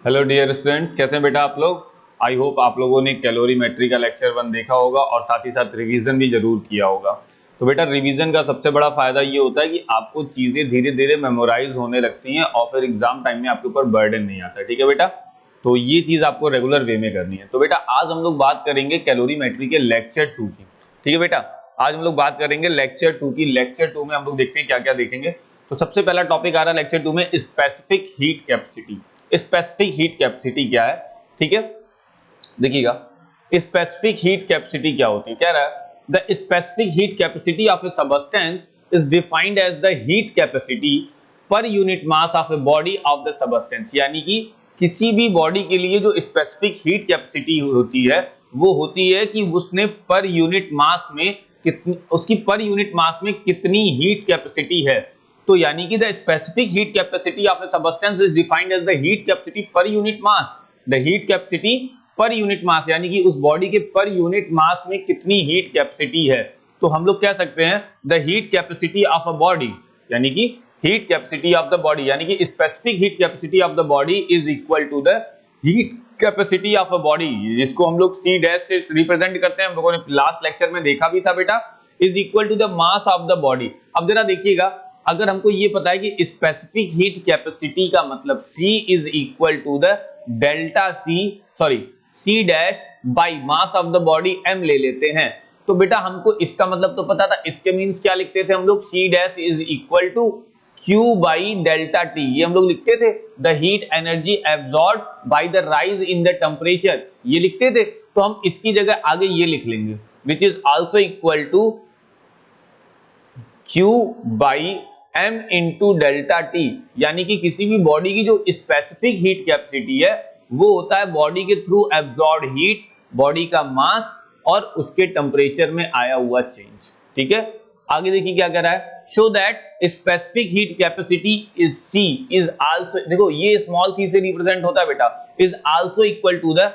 Hello dear students, कैसे हैं बेटा आप लोग। आई होप आप लोगों ने कैलोरीमेट्री का लेक्चर 1 देखा होगा और साथ ही साथ रिवीजन भी जरूर किया होगा। तो बेटा रिवीजन का सबसे बड़ा फायदा ये होता है कि आपको चीजें धीरे धीरे मेमोराइज होने लगती हैं और फिर एग्जाम टाइम में आपके ऊपर बर्डन नहीं आता है। ठीक है बेटा, तो ये चीज आपको रेगुलर वे में करनी है। तो बेटा आज हम लोग बात करेंगे कैलोरीमेट्री के लेक्चर 2 की। ठीक है बेटा, आज हम लोग बात करेंगे लेक्चर 2 की। लेक्चर 2 में हम लोग देखते हैं क्या क्या देखेंगे। तो सबसे पहला टॉपिक आ रहा है लेक्चर 2 में specific heat capacity. Specific heat capacity क्या है, ठीक है, देखिएगा। स्पेसिफिक हीट कैपेसिटी क्या होती है, कह रहा है the specific heat capacity of a substance is defined as the heat capacity per unit mass of a body of the substance. यानी कि किसी भी बॉडी के लिए जो स्पेसिफिक हीट कैपेसिटी होती है वो होती है कि उसने पर यूनिट मास में कितनी, उसकी पर यूनिट मास में कितनी हीट कैपेसिटी है। तो यानी कि the specific heat capacity of a substance is defined as the heat capacity per unit mass. The heat capacity per unit mass यानी कि उस बॉडी के पर यूनिट मास में कितनी हीट कैपेसिटी है। तो हम लोग कह सकते हैं the heat capacity of a body, यानी कि heat capacity of the body, यानी कि specific heat capacity of the body is equal to the heat capacity of a body, जिसको हम लोग C डैश से रिप्रेजेंट करते हैं। हम लोगों ने लास्ट लेक्चर में देखा भी था बेटा, is equal to the mass of the body. अब जरा देखिएगा, अगर हमको ये पता है कि स्पेसिफिक हीट कैपेसिटी का मतलब C is equal to the delta C dash by mass of the body M ले लेते हैं। तो बेटा हमको इसका मतलब तो पता था, इसके मींस क्या लिखते थे हम लोग, C dash is equal to Q by delta T, ये हम लोग लिखते थे। The heat energy absorb by the rise in the temperature, ये लिखते थे। तो हम इसकी जगह आगे ये लिख लेंगे which is also equal to Q by M into delta T। यानी कि किसी भी बॉडी की जो स्पेसिफिक हीट कैपेसिटी है वो होता है बॉडी के थ्रू एब्जॉर्ब हीट, बॉडी का मास और उसके टेम्परेचर में आया हुआ चेंज। ठीक है, आगे देखिए क्या कर रहा है, show that specific heat capacity is C is also, देखो ये स्मॉल c से रिप्रेजेंट होता है बेटा, is also equal to the,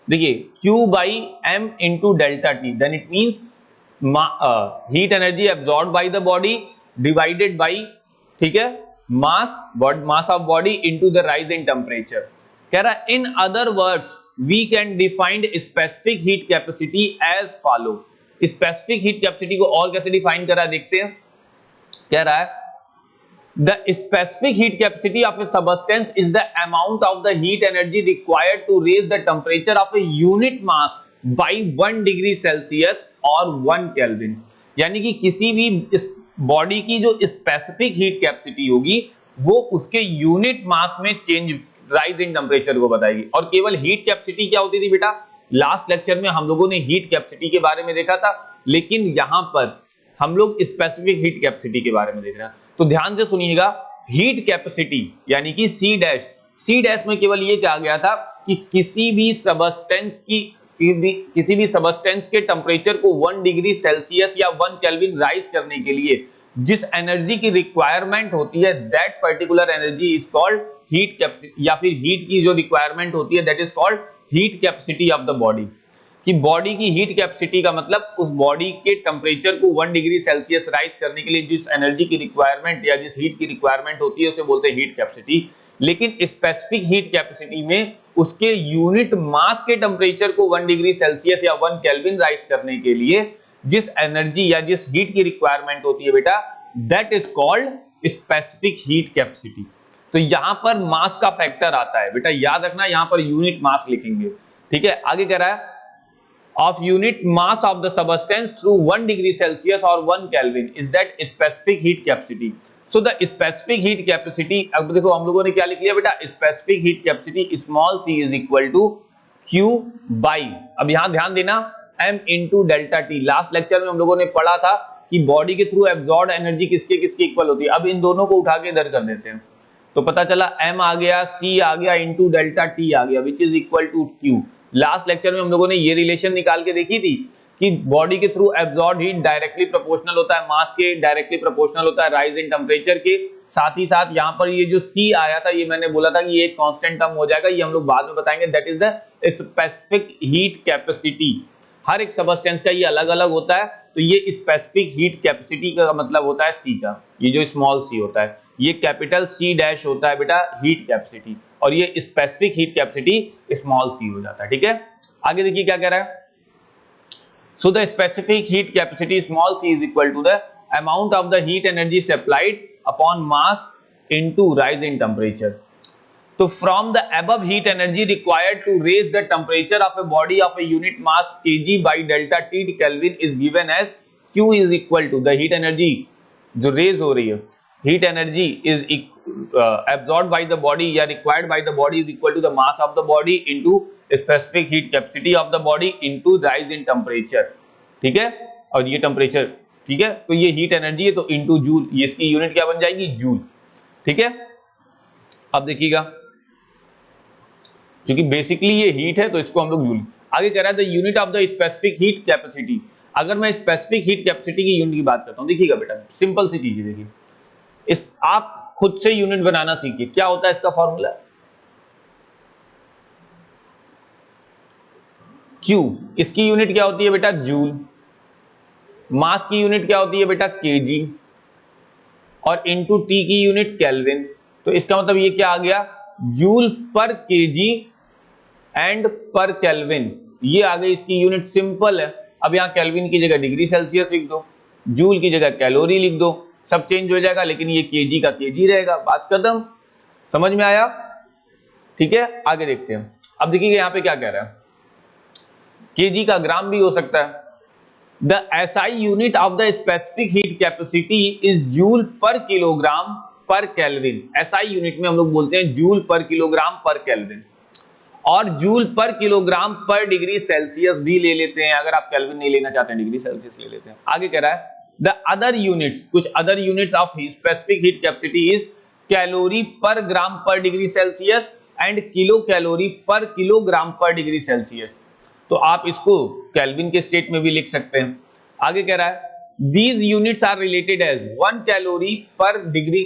देखिए Q by M into delta T, then it means heat energy absorb by the body divided by, ठीक है, mass of body into the rise in temperature. कह रहा है in other words we can define specific heat capacity as follow. Specific heat capacity को और कैसे define करा देखते हैं। कह रहा है the specific heat capacity of a substance is the amount of the heat energy required to raise the temperature of a unit mass by 1 degree Celsius और 1 केल्विन। यानी कि किसी भी बॉडी की जो स्पेसिफिक हीट कैपेसिटी होगी वो उसके यूनिट मास में चेंज, राइज इन टेम्परेचर को बताएगी। और केवल हीट कैपेसिटी क्या होती थी बेटा, लास्ट लेक्चर में हम लोगों ने हीट कैपेसिटी के बारे में देखा था, लेकिन यहां पर हम लोग स्पेसिफिक हीट कैपेसिटी के बारे में देख रहे हैं। तो ध्यान से सुनिएगा, हीट कैपेसिटी यानी कि C डैश में केवल ये कहा गया था कि किसी भी सबस्टेंस के टेम्परेचर को 1 डिग्री सेल्सियस या 1 केल्विन राइज करने के लिए जिस एनर्जी की रिक्वायरमेंट होती है that particular energy is called heat capacity, या फिर हीट की जो रिक्वायरमेंट होती है that is called heat capacity of the body. कि बॉडी की हीट कैपेसिटी का मतलब उस बॉडी के टेम्परेचर को 1 डिग्री सेल्सियस राइज करने के लिए जिस एनर्जी की रिक्वायरमेंट या जिस हीट की रिक्वायरमेंट होती है उसे बोलते हैं हीट कैपेसिटी। लेकिन स्पेसिफिक हीट कैपेसिटी में उसके यूनिट मास के टेम्परेचर को 1 डिग्री सेल्सियस या 1 केल्विन राइज करने के लिए जिस एनर्जी या जिस हीट की रिक्वायरमेंट होती है बेटा that is called specific heat capacity. तो यहां पर मास का फैक्टर आता है बेटा, याद रखना, यहां पर यूनिट मास लिखेंगे। ठीक है, आगे कह रहा है of unit mass of the substance through 1 degree Celsius or 1 Kelvin is that specific heat capacity. So the specific heat capacity, अब देखो हम लोगों ने क्या लिख लिया बेटा, specific heat capacity small c is equal to Q by, अब यहां ध्यान देना, M into delta T। Last lecture में हम लोगों ने पढ़ा था कि बॉडी के थ्रू एब्जॉर्ब एनर्जी किसके किसके इक्वल होती है। अब इन दोनों को उठा के इधर कर देते हैं तो पता चला M आ गया, C आ गया, इंटू डेल्टा T आ गया which is equal to Q। Last lecture में हम लोगों ने ये रिलेशन निकाल के देखी थी कि बॉडी के through absorb heat directly proportional होता है मास के, डायरेक्टली प्रोपोर्शनल होता है राइज इन टेम्परेचर के। साथ ही साथ यहाँ पर ये जो C आया था ये मैंने बोला था कि ये कांस्टेंट टर्म हो जाएगा, ये हम लोग बाद में बताएंगे, that is the specific heat capacity. हर एक सबस्टेंस का ये अलग अलग होता है, तो ये स्पेसिफिक हीट कैपेसिटी का मतलब होता है C का, ये जो स्मॉल c होता है, ये कैपिटल C डैश होता है बेटा हीट कैपेसिटी। और ये स्पेसिफिक हीट कैपेसिटी स्मॉल सी हो जाता है। ठीक है, आगे देखिए क्या कह रहा है। So the specific heat capacity small C is equal to the amount of the heat energy supplied upon mass into rise in temperature. तो from the above heat energy required to raise the temperature of a body of a unit mass kg by delta T Kelvin is given as Q is equal to the heat energy जो raise हो रही है, heat energy is absorbed by the body या required by the body is equal to the mass of the body into specific heat capacity of the body into rise in temperature। ठीक है, और ये temperature, ठीक है, तो ये heat energy है तो इंटू जूल, ये इसकी यूनिट क्या बन जाएगी, जूल। ठीक है, अब देखिएगा क्योंकि बेसिकली ये हीट है तो इसको हम लोग जूल। आगे कह रहा है the unit of the specific heat capacity. अगर मैं स्पेसिफिक हीट कैपेसिटी की यूनिट की बात करता हूं, देखिएगा बेटा सिंपल सी चीज है, देखिए इस आप खुद से यूनिट बनाना सीखिए। क्या होता है इसका फॉर्मूला, क्यू, इसकी यूनिट क्या होती है बेटा, जूल। मास की यूनिट क्या होती है बेटा, केजी, और इनटू टी की यूनिट केल्विन। तो इसका मतलब ये क्या आ गया, जूल पर केजी एंड पर केल्विन, ये आ गई इसकी यूनिट। सिंपल है, अब यहां केल्विन की जगह डिग्री सेल्सियस लिख दो, जूल की जगह कैलोरी लिख दो, सब चेंज हो जाएगा, लेकिन ये केजी का केजी रहेगा, बात खत्म। समझ में आया? ठीक है, आगे देखते हैं। अब देखिए यहां पे क्या कह रहा है, केजी का ग्राम भी हो सकता है। The SI unit of the specific heat capacity is joule per kilogram per kelvin. SI unit में हम लोग बोलते हैं joule per kilogram per kelvin, और जूल पर किलोग्राम पर डिग्री सेल्सियस भी ले लेते हैं, अगर आप केल्विन नहीं लेना चाहते हैं डिग्री सेल्सियस ले लेते हैं। आगे कह रहा है द अदर यूनिट्स, कुछ other units of specific heat capacity is calorie पर ग्राम पर degree Celsius and kilo calorie पर किलोग्राम पर डिग्री सेल्सियस। तो आप इसको केल्विन के स्टेट में भी लिख सकते हैं। आगे कह रहा है these units are related as 1 calorie per degree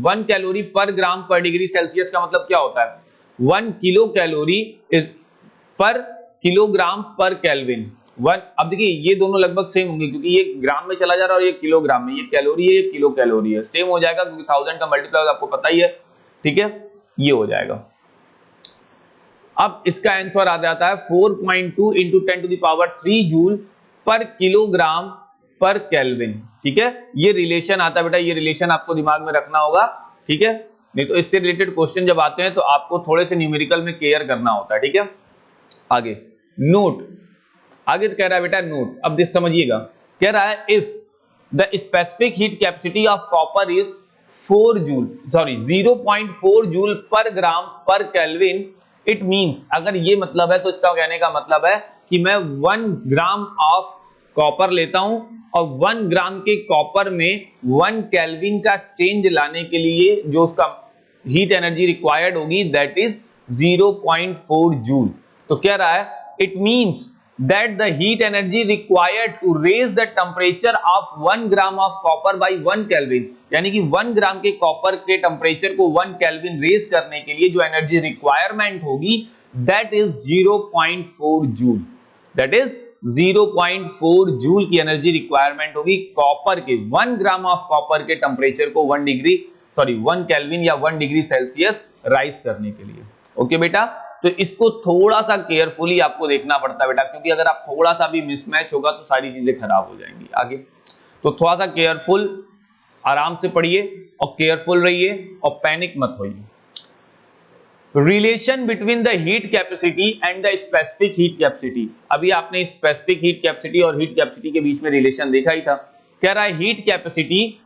1 calorie per gram per degree celsius का मतलब क्या होता है, 1 किलो कैलोरी इज पर किलोग्राम पर केल्विन। अब देखिए ये दोनों लगभग सेम होंगे क्योंकि ये ग्राम में चला जा रहा है और ये किलोग्राम में, ये कैलोरी है ये किलो कैलोरी है, सेम हो जाएगा क्योंकि 1000 का मल्टीप्लाई आपको पता ही है। ठीक है, ये हो जाएगा। अब इसका आंसर आ जाता है 4.2 into 10 to the power 3 joule per kilogram per kelvin. ठीक है, ये रिलेशन आता है बेटा, ये रिलेशन आपको दिमाग में रखना होगा। ठीक है, नहीं तो इससे रिलेटेड क्वेश्चन जब आते हैं तो आपको थोड़े से न्यूमेरिकल में केयर करना होता है। ठीक है, आगे नोट, आगे तो कह रहा है बेटा नोट, अब देख समझिएगा, कह रहा है if the specific heat capacity of copper is 0.4 joule per gram पर केल्विन, इट मींस, अगर ये मतलब है तो इसका कहने का मतलब है कि मैं 1 ग्राम ऑफ कॉपर लेता हूं और 1 ग्राम के कॉपर में 1 केल्विन का चेंज लाने के लिए जो उसका हीट एनर्जी रिक्वायर्ड होगी दैट इज 0.4 जूल। तो कह रहा है it means that the heat energy required to raise the temperature of 1 gram of copper by 1 Kelvin, यानी कि 1 ग्राम के कॉपर के टेम्परेचर को 1 केल्विन रेज करने के लिए जो एनर्जी रिक्वायरमेंट होगी that is 0.4 joule. that is 0.4 joule की एनर्जी रिक्वायरमेंट होगी कॉपर के, 1 ग्राम ऑफ कॉपर के टेम्परेचर को 1 केल्विन या 1 डिग्री सेल्सियस राइज करने के लिए। ओके बेटा, तो इसको थोड़ा सा केयरफुली आपको देखना पड़ता है बेटा, क्योंकि अगर आप थोड़ा सा भी मिसमैच होगा तो सारी चीजें खराब हो जाएंगी आगे। तो थोड़ा सा केयरफुल, आराम से पढ़िए और केयरफुल रहिए और पैनिक मत होइए। Relation between the heat capacity and the specific heat capacity. अभी आपने स्पेसिफिक हीट कैपेसिटी और हीट कैपेसिटी के बीच में रिलेशन देखा ही था। कह रहा है हीट कैपेसिटी,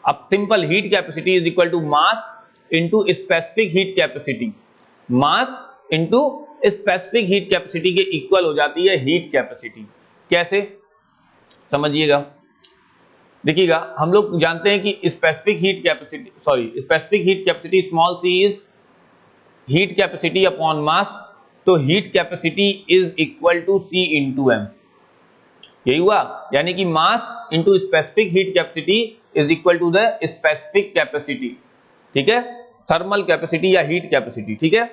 अब simple, heat capacity is equal to mass into specific heat capacity. Mass into specific heat capacity के इक्वल हो जाती है हीट कैपेसिटी। कैसे, समझिएगा, देखिएगा, हम लोग जानते हैं कि specific heat capacity small C is heat capacity upon mass, तो heat capacity is equal to C into M. यही हुआ, यानी कि mass into specific heat capacity is equal to the specific capacity. ठीक है, थर्मल कैपेसिटी या heat capacity. ठीक है,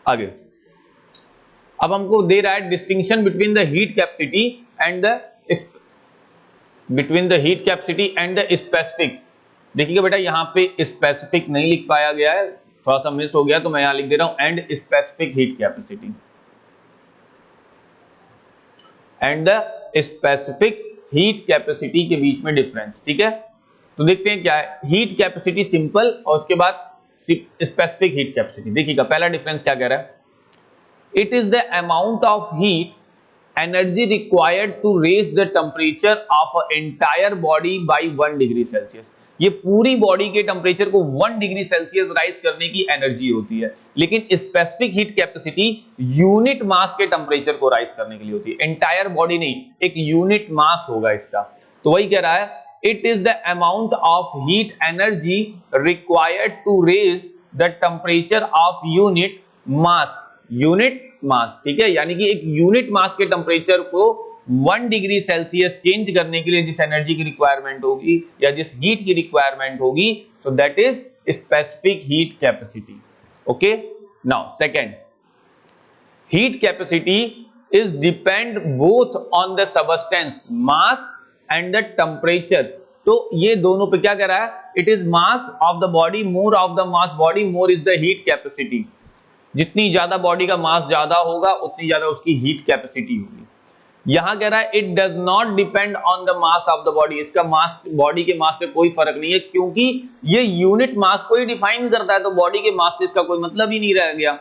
आगे अब हमको दे रहा है distinction between the heat capacity and the specific. देखिएगा बेटा यहाँ पे स्पेसिफिक नहीं लिख पाया गया है, थोड़ा सा मिस हो गया, तो मैं यहाँ लिख दे रहा हूं and specific heat capacity, and the specific heat capacity के बीच में डिफरेंस। ठीक है, तो देखते हैं क्या है, हीट कैपेसिटी सिंपल और उसके बाद स्पेसिफिक हीट कैपेसिटी। देखिएगा पहला डिफरेंस क्या कह रहा है, it is the amount of heat energy required to raise the temperature of a entire body by 1 degree Celsius. ये पूरी बॉडी के टेम्परेचर को 1 डिग्री सेल्सियस राइज करने की एनर्जी होती है, लेकिन specific heat capacity unit mass के टेम्परेचर को राइज करने के लिए होती है, एंटायर बॉडी नहीं, एक यूनिट मास होगा इसका। तो वही कह रहा है, it is the amount of heat energy required to raise the temperature of unit mass, unit mass. ठीक है, यानी कि एक यूनिट मास के टेम्परेचर को 1 डिग्री सेल्सियस चेंज करने के लिए जिस एनर्जी की रिक्वायरमेंट होगी या जिस हीट की रिक्वायरमेंट होगी, so that is specific heat capacity. Okay, now second, heat capacity is depend both on the substance mass and the temperature. तो ये दोनों पे क्या कह रहा है, it is mass of the body, more of the mass body more is the heat capacity. जितनी ज्यादा बॉडी का मास ज्यादा होगा उतनी ज्यादा उसकी हीट कैपेसिटी होगी। यहां कह रहा है it does not depend on the mass of the body, इसका मास बॉडी के मास से कोई फर्क नहीं है, क्योंकि ये यूनिट मास को ही डिफाइन करता है, तो बॉडी के मास से इसका कोई मतलब ही नहीं रह गया।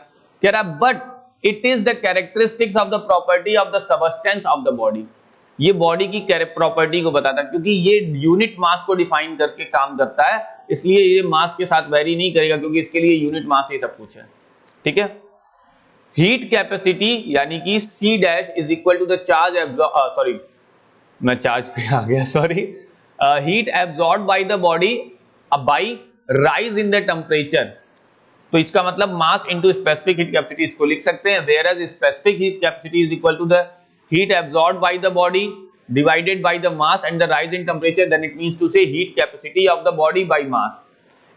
कह रहा है but it is the characteristics of the property of the substance of the body. ये बॉडी की प्रॉपर्टी को बताता है, क्योंकि ये यूनिट मास को डिफाइन करके काम करता है, इसलिए ये मास के साथ वेरी नहीं करेगा, क्योंकि इसके लिए यूनिट मास ही सब कुछ है। ठीक है, हीट कैपेसिटी यानी कि C dash is equal to the charge sorry मैं चार्ज पे आ गया, sorry, heat absorb by the body by rise in the temperature. तो इसका मतलब mass into specific heat capacity इसको लिख सकते हैं, whereas specific heat capacity is equal to the heat absorb by the body divided by the mass and the rise in temperature, then it means to say heat capacity of the body by mass.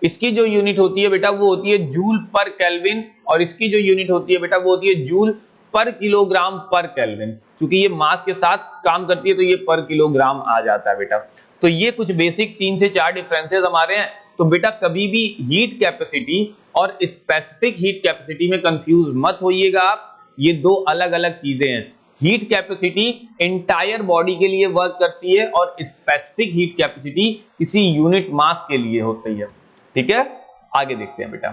इसकी जो unit होती है बेटा वो होती है joule पर kelvin, और इसकी जो यूनिट होती है बेटा वो होती है joule per kilogram per kelvin. क्योंकि ये मास के साथ काम करती है तो ये पर किलोग्राम आ जाता है बेटा। तो ये कुछ बेसिक 3 से 4 डिफरेंसेस हमारे हैं। तो बेटा कभी भी हीट कैपेसिटी और स्पेसिफिक हीट कैपेसिटी में कंफ्यूज मत होइएगा आप, ये दो अलग अलग चीजें हैं। हीट कैपेसिटी एंटायर बॉडी के लिए वर्क करती है और स्पेसिफिक हीट कैपेसिटी किसी यूनिट मास के लिए होती है। ठीक है, आगे देखते हैं बेटा।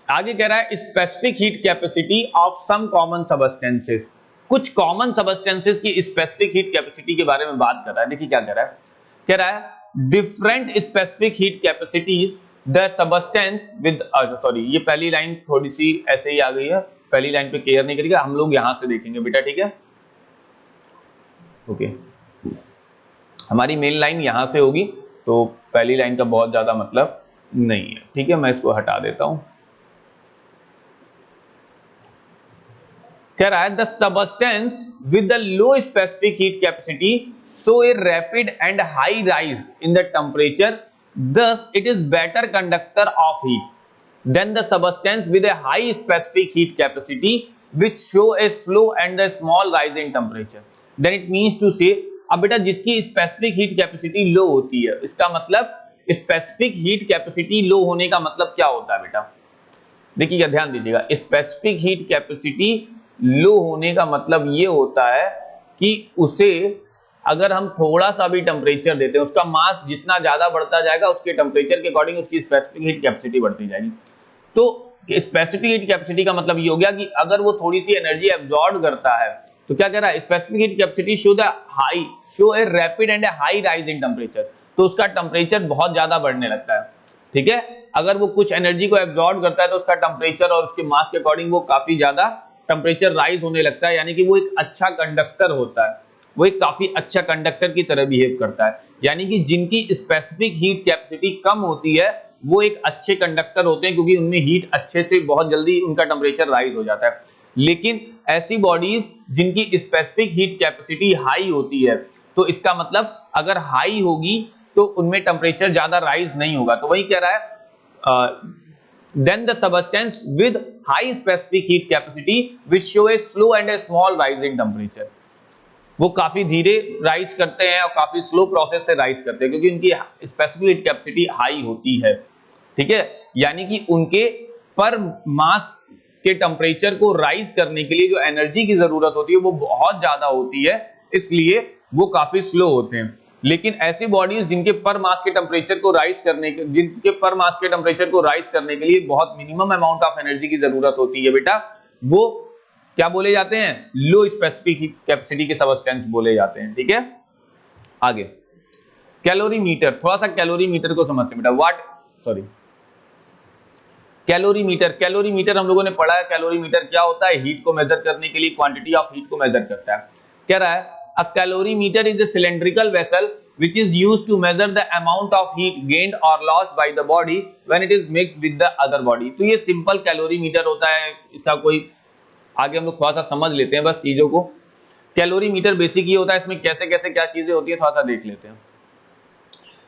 आगे कह रहा है specific heat capacity of some common substances. कुछ कॉमन सबस्टेंसेस की स्पेसिफिक हीट कैपेसिटी के बारे में बात कर रहा है। देखिए क्या कह रहा है, कह रहा है different specific heat capacities the substance with, sorry ये पहली लाइन थोड़ी सी ऐसे ही आ गई है, पहली लाइन पे केयर नहीं करिएगा, हम लोग यहां से देखेंगे बेटा। ठीक है, ओके, हमारी मेन लाइन यहां से होगी तो पहली लाइन का बहुत ज्यादा मतलब नहीं है। ठीक है, मैं इसको हटा देता हूं। कह रहा है the substance with the low specific heat capacity show a rapid and high rise in the temperature, thus it is better conductor of heat than the substance with a high specific heat capacity which show a slow and a small rise in temperature। then it means to say, अब बेटा जिसकी specific heat capacity लो होती है, इसका मतलब specific heat capacity लो होने का मतलब क्या होता है बेटा, देखिएगा ध्यान दीजिएगा। स्पेसिफिक हीट कैपेसिटी लो होने का मतलब ये होता है कि उसे अगर हम थोड़ा सा भी टेम्परेचर देते हैं, उसका मास जितना ज्यादा बढ़ता जाएगा उसके टेम्परेचर के अकॉर्डिंग उसकी स्पेसिफिक हीट कैपेसिटी बढ़ती जाएगी। तो स्पेसिफिक हीट कैपेसिटी का मतलब ये हो गया कि अगर वो थोड़ी सी एनर्जी एब्जॉर्ब करता है तो क्या कह रहा है, specific heat capacity show a rapid and high rise in temperature, तो उसका टेम्परेचर बहुत ज्यादा बढ़ने लगता है। ठीक है, अगर वो कुछ एनर्जी को एब्जॉर्ब करता है तो उसका टेम्परेचर और उसके मास के अकॉर्डिंग वो काफी ज्यादा टेम्परेचर राइज होने लगता है, यानी कि वो एक अच्छा कंडक्टर होता है, वो एक काफी अच्छा कंडक्टर की तरह बिहेव करता है। यानी कि जिनकी स्पेसिफिक हीट कैपेसिटी कम होती है वो एक अच्छे कंडक्टर होते हैं, क्योंकि उनमें हीट अच्छे से बहुत जल्दी उनका टेम्परेचर राइज हो जाता है। लेकिन ऐसी बॉडीज जिनकी स्पेसिफिक हीट कैपेसिटी हाई होती है, तो इसका मतलब अगर हाई होगी तो उनमें टेम्परेचर ज्यादा राइज नहीं होगा। तो वही कह रहा है then the substance with high specific heat capacity which show a slow and a small rise in temperature। वो काफी धीरे राइज करते हैं और काफी स्लो प्रोसेस से राइज करते हैं, क्योंकि उनकी स्पेसिफिक हीट कैपेसिटी हाई होती है, ठीक है। यानी कि उनके पर मास के टेम्परेचर को राइज करने के लिए जो एनर्जी की जरूरत होती है वो बहुत ज्यादा होती है, इसलिए वो काफी स्लो होते हैं। लेकिन ऐसी बॉडीज जिनके पर मास के टेम्परेचर को राइज करने के लिए बहुत मिनिमम अमाउंट ऑफ एनर्जी की जरूरत होती है बेटा, वो क्या बोले जाते हैं, लो स्पेसिफिक हीट कैपेसिटी के सबस्टेंस बोले जाते हैं, ठीक है। आगे कैलोरीमीटर, थोड़ा सा कैलोरीमीटर को समझते हैं बेटा। कैलोरीमीटर हम लोगों ने पढ़ा है। कैलोरीमीटर क्या होता है, हीट को मेजर करने के लिए क्वांटिटी ऑफ हीट को मेजर करता है। कह रहा है a calorimeter is a cylindrical vessel which is used to measure the amount of heat gained or lost by the body when it is mixed with the other body। तो ये simple calorimeter होता है, इसका कोई आगे हम लोग थोड़ा सा समझ लेते हैं बस चीजों को। कैलोरीमीटर बेसिक ये होता है, इसमें कैसे कैसे क्या चीजें होती है थोड़ा सा देख लेते हैं।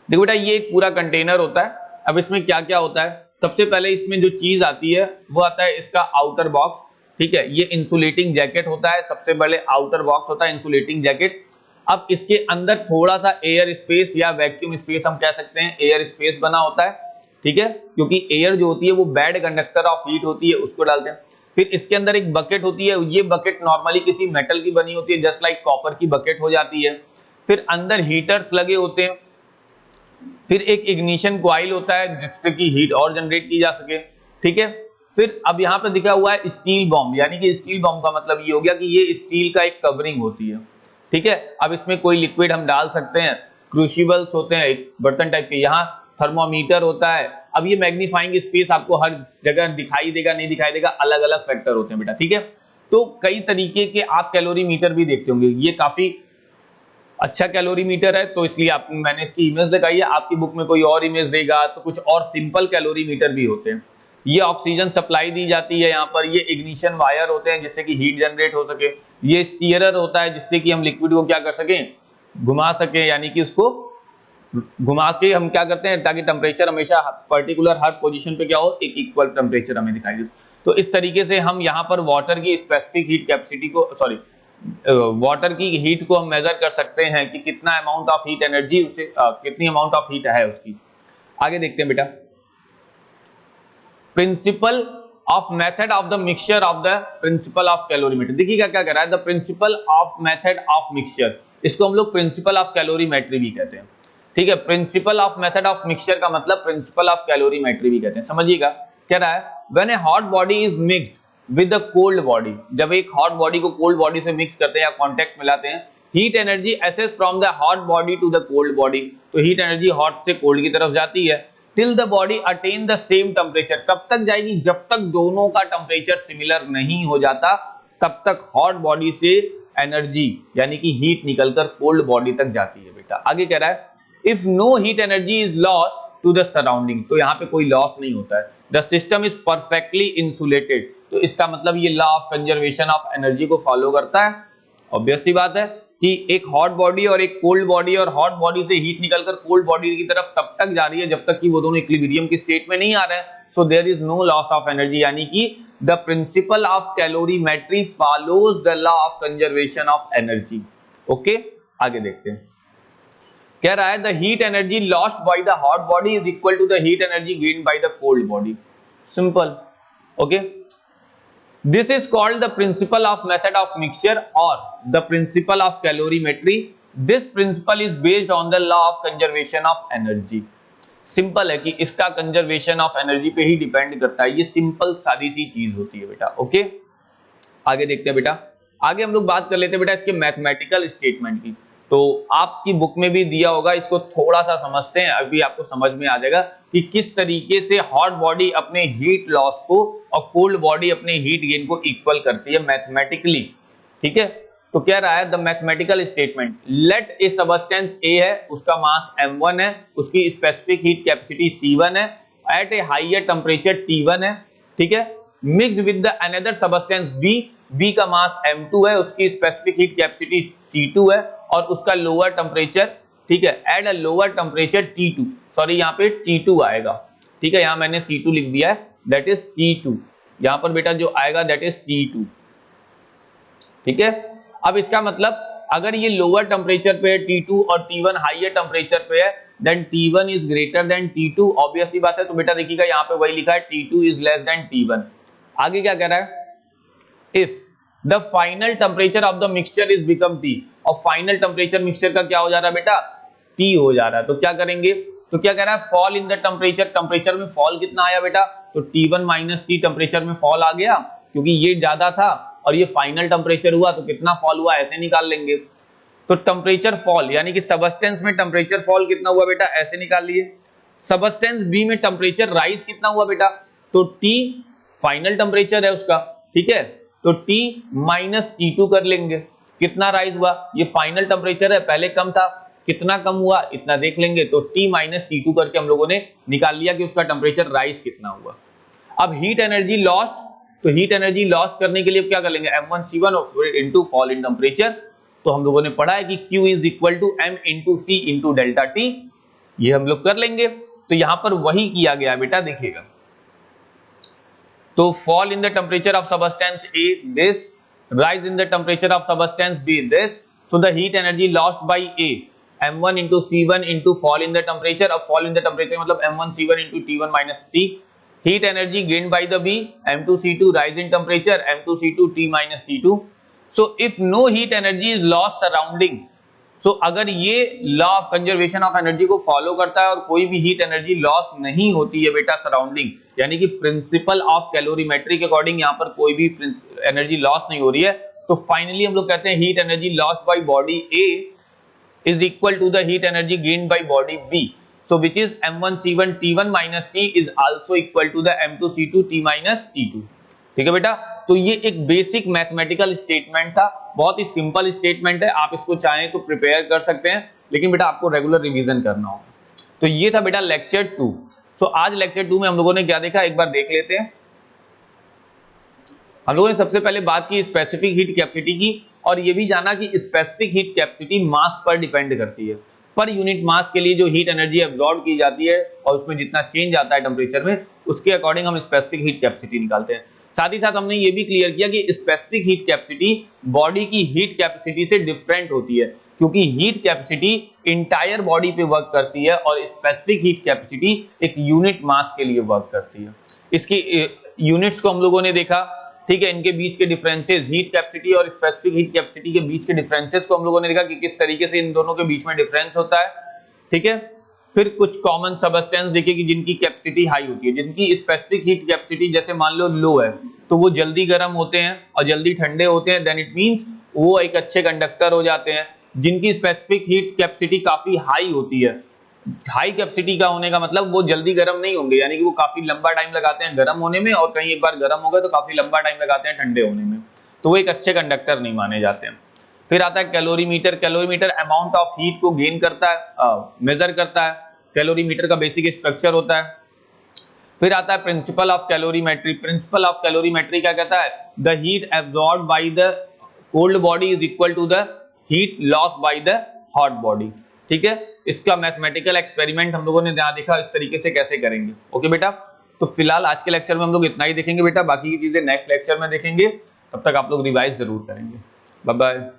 देखो बेटा ये एक पूरा कंटेनर होता है। अब इसमें क्या क्या होता है, सबसे पहले इसमें जो चीज आती है वो आता है इसका आउटर बॉक्स, ठीक है। ये इंसुलेटिंग जैकेट होता है, सबसे पहले आउटर बॉक्स होता है इंसुलेटिंग जैकेट। अब इसके अंदर थोड़ा सा एयर स्पेस या वैक्यूम स्पेस हम कह सकते हैं, एयर स्पेस बना होता है, ठीक है, क्योंकि एयर जो होती है वो बैड कंडक्टर ऑफ हीट होती है, उसको डालते हैं। फिर इसके अंदर एक बकेट होती है, ये बकेट नॉर्मली किसी मेटल की बनी होती है, जस्ट लाइक कॉपर की बकेट हो जाती है। फिर अंदर हीटर्स लगे होते हैं। फिर एक इग्निशन कॉइल होता है जिससे कि हीट और जनरेट की जा सके, ठीक है। फिर अब यहाँ पे दिखा हुआ है स्टील बॉम्ब, यानी कि स्टील बॉम्ब का मतलब ये हो गया कि ये स्टील का एक कवरिंग होती है, ठीक है। अब इसमें कोई लिक्विड हम डाल सकते हैं, क्रूशिबल्स होते हैं एक बर्तन टाइप के, यहाँ थर्मोमीटर होता है। अब ये मैग्नीफाइंग स्पेस आपको हर जगह दिखाई देगा नहीं दिखाई देगा, अलग अलग फैक्टर होते हैं बेटा, ठीक है। तो कई तरीके के आप कैलोरीमीटर भी देखते होंगे, ये काफी अच्छा कैलोरीमीटर है तो इसलिए आप मैंने इसकी इमेज दिखाई है। आपकी बुक में कोई और इमेज देगा तो कुछ और सिंपल कैलोरीमीटर भी होते हैं। ये ऑक्सीजन सप्लाई दी जाती है यहाँ पर, ये इग्निशन वायर होते हैं जिससे कि हीट जनरेट हो सके, ये स्टीयरर होता है जिससे कि हम लिक्विड को क्या कर सकें, घुमा सकें, यानी कि उसको घुमा के हम क्या करते हैं ताकि टेम्परेचर हमेशा पर्टिकुलर हर पोजीशन पे क्या हो, एक इक्वल टेम्परेचर हमें दिखाई दे। तो इस तरीके से हम यहाँ पर वाटर की स्पेसिफिक हीट कैपेसिटी को वाटर की हीट को हम मेजर कर सकते हैं कि कितना अमाउंट ऑफ हीट एनर्जी उसे कितनी अमाउंट ऑफ हीट है उसकी। आगे देखते हैं बेटा, principle of method of the mixture of the principle of calorimetry. देखिए क्या क्या कर रहा है, the principle of method of mixture, इसको हम लोग प्रिंसिपल ऑफ कैलोरीमेट्री भी कहते हैं, ठीक है। Principle of method of mixture का मतलब प्रिंसिपल ऑफ कैलोरीमेट्री भी कहते हैं। समझिएगा कह रहा है when a hot body is mixed with the cold body, जब एक हॉट बॉडी को कोल्ड बॉडी से मिक्स करते हैं या कांटेक्ट मिलाते हैं, heat energy passes from the hot body to the cold body, तो हीट एनर्जी हॉट से कोल्ड की तरफ जाती है। Till the body attain the same temperature, कब तक जाएगी, जब तक दोनों का टेम्परेचर सिमिलर नहीं हो जाता तब तक हॉट बॉडी से एनर्जी यानी कि हीट निकलकर कोल्ड बॉडी तक जाती है बेटा। आगे कह रहा है if no heat energy is lost to the surrounding, तो यहाँ पे कोई लॉस नहीं होता है। The system is perfectly insulated, तो इसका मतलब ये law of conservation of energy को फॉलो करता है। ऑब्वियस सी बात है कि एक हॉट बॉडी और एक कोल्ड बॉडी, और हॉट बॉडी से हीट निकलकर कोल्ड बॉडी की तरफ तब तक जा रही है जब तक कि वो दोनों इक्विलिब्रियम की स्टेट में नहीं आ रहे हैं। So there is no loss of energy, यानी कि the principle of calorimetry follows the law of conservation of energy. Okay, आगे देखते हैं। कह रहा है the heat energy lost by the hot body is equal to the heat energy gained by the cold body. Simple, okay. This is called the principle of method of mixture or the principle of calorimetry. This principle is based on the law of conservation of energy. Simple है कि इसका conservation of energy पे ही depend करता है। ये simple सादी सी चीज होती है बेटा। ओके, आगे देखते हैं बेटा। आगे हम लोग बात कर लेते हैं बेटा इसके मैथमेटिकल स्टेटमेंट की। तो आपकी बुक में भी दिया होगा, इसको थोड़ा सा समझते हैं, अभी आपको समझ में आ जाएगा कि किस तरीके से हॉट बॉडी अपने हीट लॉस को और कोल्ड बॉडी अपने हीट गेन को इक्वल करती है मैथमेटिकली, ठीक है। तो क्या रहा है the mathematical statement, let a substance A है, उसका मास m1 है, उसकी स्पेसिफिक हीट कैपेसिटी c1 है, eight a higher temperature t1 है, ठीक है, mix with the another substance b का मास m2 है, उसकी स्पेसिफिक हीट कैपेसिटी c2 है और उसका लोअर टेम्परेचर, ठीक है, at a lower temperature t2, sorry यहाँ पे t2 आएगा, ठीक है, यहाँ मैंने c2 लिख दिया है, दैट इज t2, यहाँ पर बेटा जो आएगा दैट इज t2, ठीक है। अब इसका मतलब अगर ये लोअर टेम्परेचर पे है T2 और T1 हाइयर टेम्परेचर पे है, then T1 is greater than T2, obviously बात है। तो बेटा देखिएगा यहाँ पे वही लिखा है T2 is less than T1। आगे क्या कह रहा है, if the final temperature of the mixture is become T, और फाइनल टेम्परेचर मिक्सचर का क्या हो जा रहा है बेटा, T हो जा रहा है। तो क्या करेंगे, तो क्या कह रहा है, fall in the temperature, temperature में फॉल कितना आया बेटा, तो T1 माइनस T टेम्परेचर में फॉल आ गया, क्योंकि ये ज्यादा था और ये फाइनल टेम्परेचर हुआ, तो कितना फॉल हुआ ऐसे निकाल लेंगे। तो टेम्परेचर फॉल यानी कि सबस्टेंस में टेम्परेचर फॉल कितना हुआ बेटा, ऐसे निकाल लिए। सबस्टेंस बी में टेम्परेचर राइज कितना हुआ बेटा, तो T फाइनल टेम्परेचर है उसका, ठीक है, तो T माइनस T2 कर लेंगे, कितना राइज हुआ, ये फाइनल टेम्परेचर है, पहले कम था, कितना कम हुआ इतना देख लेंगे, तो T माइनस T2 करके हम लोगों ने निकाल लिया कि उसका टेम्परेचर राइज कितना हुआ। अब हीट एनर्जी लॉस्ट, तो हीट एनर्जी लॉस्ट करने के लिए क्या कर लेंगे, M1C1 into fall in temperature. तो हम लोगों ने पढ़ा है कि Q is equal to M into C into delta T, ये हम लोग कर लेंगे। तो यहां पर वही किया गया बेटा, देखिएगा, तो fall in the temperature of substance A this, rise in the temperature of substance B this, so the heat energy lost bye A M1 into C1 into fall in the temperature, अब fall in the temperature मतलब M1C1 into T1 minus T, heat energy gained by the B M2C2 rise in temperature M2C2 T minus T2. So if no heat energy is lost surrounding, so अगर ये law of conservation of energy को follow करता है और कोई भी heat energy loss नहीं होती है बेटा सराउंडिंग, यानी कि प्रिंसिपल ऑफ कैलोरीमेट्री के अकॉर्डिंग यहाँ पर कोई भी एनर्जी लॉस नहीं हो रही है, तो फाइनली हम लोग कहते हैं heat energy lost by body A is equal to the heat energy gained by body B. So which is M1C1 T1 minus T is also equal to the M2C2 T minus T2। ठीक है बेटा, तो ये एक basic mathematical statement था, बहुत ही simple statement है, आप इसको चाहें तो प्रिपेयर कर सकते हैं, लेकिन बेटा आपको रेगुलर रिवीजन करना होगा। तो ये था बेटा लेक्चर 2। तो आज लेक्चर 2 में हम लोगों ने क्या देखा, एक बार देख लेते हैं। हम लोगों ने सबसे पहले बात की स्पेसिफिक हीट कैपेसिटी की, और ये भी जाना कि स्पेसिफिक हीट कैपेसिटी मास पर डिपेंड करती है, पर यूनिट मास के लिए जो हीट एनर्जी एब्जॉर्ब की जाती है और उसमें जितना चेंज आता है टेम्परेचर में, उसके अकॉर्डिंग हम स्पेसिफिक हीट कैपेसिटी निकालते हैं। साथ ही साथ हमने ये भी क्लियर किया कि स्पेसिफिक हीट कैपेसिटी बॉडी की हीट कैपेसिटी से डिफरेंट होती है, क्योंकि हीट कैपेसिटी इंटायर बॉडी पे वर्क करती है और स्पेसिफिक हीट कैपेसिटी एक यूनिट मास के लिए वर्क करती है। इसकी यूनिट्स को हम लोगों ने देखा, ठीक है, इनके बीच के डिफरेंसेस, हीट कैपेसिटी और स्पेसिफिक हीट कैपेसिटी के बीच के डिफरेंसेस को हम लोगों ने देखा कि किस तरीके से इन दोनों के बीच में डिफरेंस होता है, ठीक है। फिर कुछ कॉमन सबस्टेंस देखे कि जिनकी कैपेसिटी हाई होती है, जिनकी स्पेसिफिक हीट कैपेसिटी जैसे मान लो लो है, तो वो जल्दी गर्म होते हैं और जल्दी ठंडे होते हैं, देन इट मींस वो एक अच्छे कंडक्टर हो जाते हैं। जिनकी स्पेसिफिक हीट कैपेसिटी काफी हाई होती है, हाई कैपेसिटी का होने का मतलब वो जल्दी गर्म नहीं होंगे, यानी कि वो काफी लंबा टाइम लगाते हैं गर्म होने में, और कहीं एक बार गर्म हो गए तो काफी लंबा टाइम लगाते हैं ठंडे होने में, तो वो एक अच्छे कंडक्टर नहीं माने जाते हैं। फिर आता है calorimeter. Calorimeter amount of heat को गेन करता है, मेजर करता है, कैलोरीमीटर का बेसिक स्ट्रक्चर होता है। फिर आता है principle of calorimetry. Principle of calorimetry क्या कहता है, the heat absorbed by the cold body is equal to the heat loss by the hot body, ठीक है। इसका मैथमेटिकल एक्सपेरिमेंट हम लोगों ने यहाँ देखा, इस तरीके से कैसे करेंगे। ओके बेटा, तो फिलहाल आज के लेक्चर में हम लोग इतना ही देखेंगे बेटा, बाकी की चीजें नेक्स्ट लेक्चर में देखेंगे, तब तक आप लोग रिवाइज जरूर करेंगे। Bye bye.